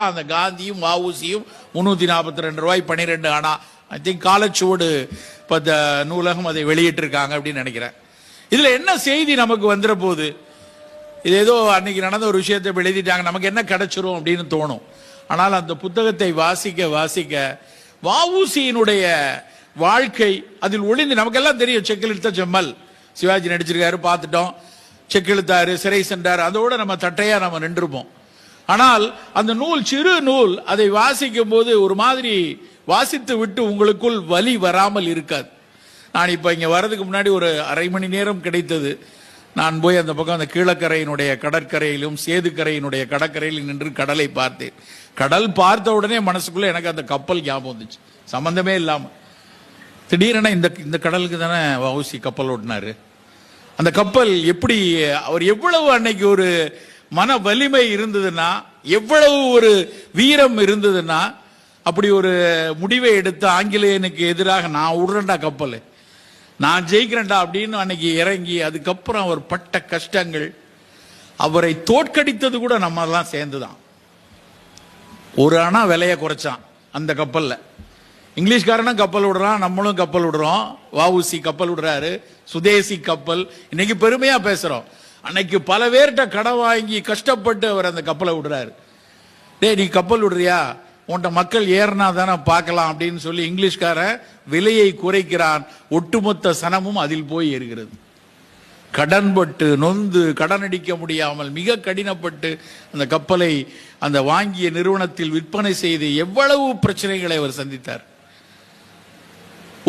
அந்த காந்தியும் வஉசியும் 342 ரூபாய் 12 ஆனா ஐ திங்க் காலச்சுவடு நூலகம் அதை வெளியிட்டிருக்காங்க அப்படின்னு நினைக்கிறேன். இதுல என்ன செய்தி நமக்கு வந்துற போது, இது ஏதோ அன்னைக்கு நடந்த ஒரு விஷயத்தை எழுதிட்டாங்க, நமக்கு என்ன கிடைச்சிரும் அப்படின்னு தோணும். ஆனால் அந்த புத்தகத்தை வாசிக்க வாசிக்க வஉசியினுடைய வாழ்க்கை அதில் ஒளிந்து நமக்கெல்லாம் தெரியும். செக்கிழுத்த செம்மல் சிவாஜி நடிச்சிருக்காரு, பார்த்துட்டோம். செக்கிழுத்தாரு, சிறை சென்றார், அதோட நம்ம தட்டையா நம்ம நின்றுப்போம். ஆனால் அந்த நூல் சிறு நூல், அதை வாசிக்கும் போது ஒரு மாதிரி வாசித்து விட்டு உங்களுக்குள் வலி வராமல் இருக்காது. நான் இப்ப இங்க வர்றதுக்கு முன்னாடி ஒரு அரை மணி நேரம் கிடைத்தது. நான் போய் அந்த பக்கம் அந்த கீழக்கரையினுடைய கடற்கரையிலும் சேதுக்கரையினுடைய கடற்கரையில் நின்று கடலை பார்த்தேன். கடல் பார்த்த உடனே மனசுக்குள்ள எனக்கு அந்த கப்பல் ஞாபகம் வந்துச்சு, சம்பந்தமே இல்லாம. திடீரென இந்த கடலுக்கு தானே வஉசி கப்பல் ஓட்டினாரு. அந்த கப்பல் எப்படி, அவர் எவ்வளவு அன்னைக்கு ஒரு மன வலிமை இருந்ததுன்னா, எவ்வளவு ஒரு வீரம் இருந்ததுன்னா, அப்படி ஒரு முடிவை எடுத்து ஆங்கிலேயனுக்கு எதிராக நான் விடுறேன்டா கப்பல், நான் ஜெயிக்கிறேன்டா அப்படின்னு அன்னைக்கு இறங்கி, அதுக்கப்புறம் அவர் பட்ட கஷ்டங்கள், அவரை தோற்கடித்தது கூட நம்ம எல்லாம் சேர்ந்துதான். ஒரு அணா விலையை குறைச்சான் அந்த கப்பல்ல. இங்கிலீஷ்காரனும் கப்பல் விடுறான், நம்மளும் கப்பல் விடுறோம். வஉசி கப்பல் விடுறாரு, சுதேசி கப்பல். இன்னைக்கு பெருமையா பேசுறோம். அன்னைக்கு பல பேர்கிட்ட கடன் வாங்கி கஷ்டப்பட்டு அவர் அந்த கப்பலை விடுறாரு. டேய், நீ கப்பல் விடுறியா, உன்ட்ட மக்கள் ஏறினா தானே பார்க்கலாம் அப்படின்னு சொல்லி இங்கிலீஷ்காரன் விலையை குறைக்கிறான். ஒட்டுமொத்த சனமும் அதில் போய் ஏறுகிறது. கடன்பட்டு நொந்து கடன் அடிக்க முடியாமல் மிக கடினப்பட்டு அந்த கப்பலை அந்த வாங்கிய நிறுவனத்தில் விற்பனை செய்து எவ்வளவு பிரச்சனைகளை அவர் சந்தித்தார்.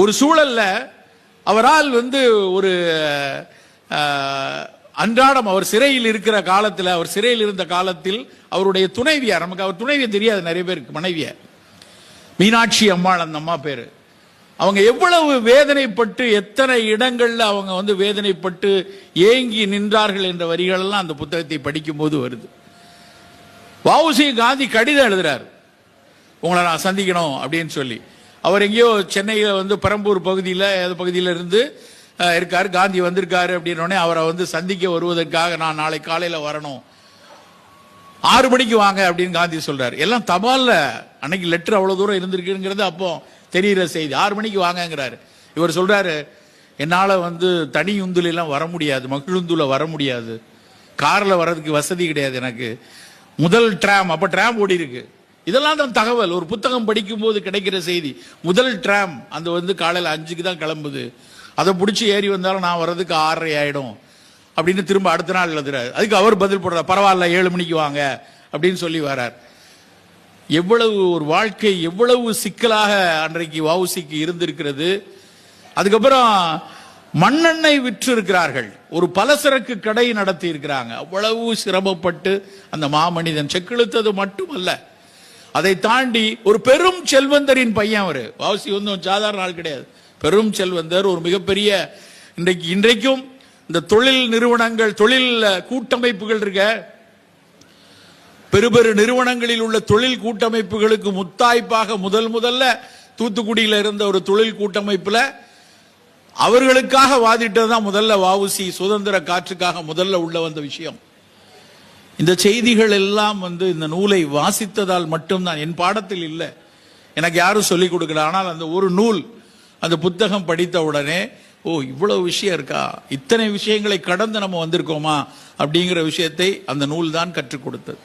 ஒரு சூழல்ல அவரால் ஒரு அன்றாடம் அவர் சிறையில் இருக்கிற காலத்தில், அவர் சிறையில் இருந்த காலத்தில் அவருடைய துணைவியார், நமக்கு அவர் துணைவியை தெரியாது நிறைய பேருக்கு, மனைவிய மீனாட்சி அம்மாள், அந்த அம்மா பேரு. அவங்க எவ்வளவு வேதனைப்பட்டு, எத்தனை இடங்கள்ல அவங்க வேதனைப்பட்டு ஏங்கி நின்றார்கள் என்ற வரிகள் எல்லாம் அந்த புத்தகத்தை படிக்கும் போது வருது. வஉசி காந்தி கடிதம் எழுதுறாரு, உங்களை நான் சந்திக்கணும் அப்படின்னு சொல்லி. அவர் எங்கேயோ சென்னையில் பெரம்பூர் பகுதியில் இருந்து இருக்காரு. காந்தி வந்திருக்காரு அப்படின்னோடனே அவரை சந்திக்க வருவதற்காக நான் நாளை காலையில வரணும், 6 மணிக்கு வாங்க அப்படின்னு காந்தி சொல்றாரு. எல்லாம் தபால்ல அன்னைக்கு லெட்டர் அவ்வளவு தூரம் இருந்திருக்குங்கிறது அப்போ தெரிகிற செய்தி. 6 மணிக்கு வாங்கங்கிறாரு. இவர் சொல்றாரு, என்னால தனி எல்லாம் வர முடியாது, மகிழுந்துல வர முடியாது, கார்ல வர்றதுக்கு வசதி கிடையாது எனக்கு. முதல் டிராம், அப்ப டிராம் ஓடி இருக்கு. இதெல்லாம் தான் தகவல், ஒரு புத்தகம் படிக்கும் போது கிடைக்கிற செய்தி. முதல் டிராம் காலையில் 5க்கு தான் கிளம்புது, அதை பிடிச்சி ஏறி வந்தாலும் நான் வர்றதுக்கு 6:30 ஆயிடும் அப்படின்னு திரும்ப அடுத்த நாள் எழுதுறாரு. அதுக்கு அவர் பதில் போடுறார், பரவாயில்ல 7 மணிக்கு வாங்க அப்படின்னு சொல்லி வர்றார். எவ்வளவு ஒரு வாழ்க்கை, எவ்வளவு சிக்கலாக அன்றைக்கு வஉசிக்கு இருந்திருக்கிறது. அதுக்கப்புறம் மண்ணெண்ணெய் விற்று இருக்கிறார்கள், ஒரு பலசரக்கு கடை நடத்தி இருக்கிறாங்க. அவ்வளவு சிரமப்பட்டு அந்த மாமனிதன் செக்கிழுத்தது மட்டுமல்ல, அதை தாண்டி ஒரு பெரும் செல்வந்தரின் பையன். அவரு வஉசி சாதாரண ஆள் கிடையாது, பெரும் செல்வந்தர், ஒரு மிகப்பெரிய இன்றைக்கும் இந்த தொழில் நிறுவனங்கள், தொழில் கூட்டமைப்புகள் இருக்க, பெரு நிறுவனங்களில் உள்ள தொழில் கூட்டமைப்புகளுக்கு முத்தாய்ப்பாக முதல்ல தூத்துக்குடியில் இருந்த ஒரு தொழில் கூட்டமைப்புல அவர்களுக்காக வாதிட்டதுதான் முதல்ல வஉசி. சுதந்திர காற்றுக்காக முதல்ல உள்ள வந்த விஷயம். இந்த செய்திகள் எல்லாம் இந்த நூலை வாசித்ததால் மட்டும்தான், என் பாடத்தில் இல்லை, எனக்கு யாரும் சொல்லிக் கொடுக்கல. ஆனால் அந்த ஒரு நூல், அந்த புத்தகம் படித்த உடனே, ஓ இவ்வளவு விஷயம் இருக்கா, இத்தனை விஷயங்களை கடந்து நம்ம வந்திருக்கோமா அப்படிங்கிற விஷயத்தை அந்த நூல் தான் கற்றுக் கொடுத்தது.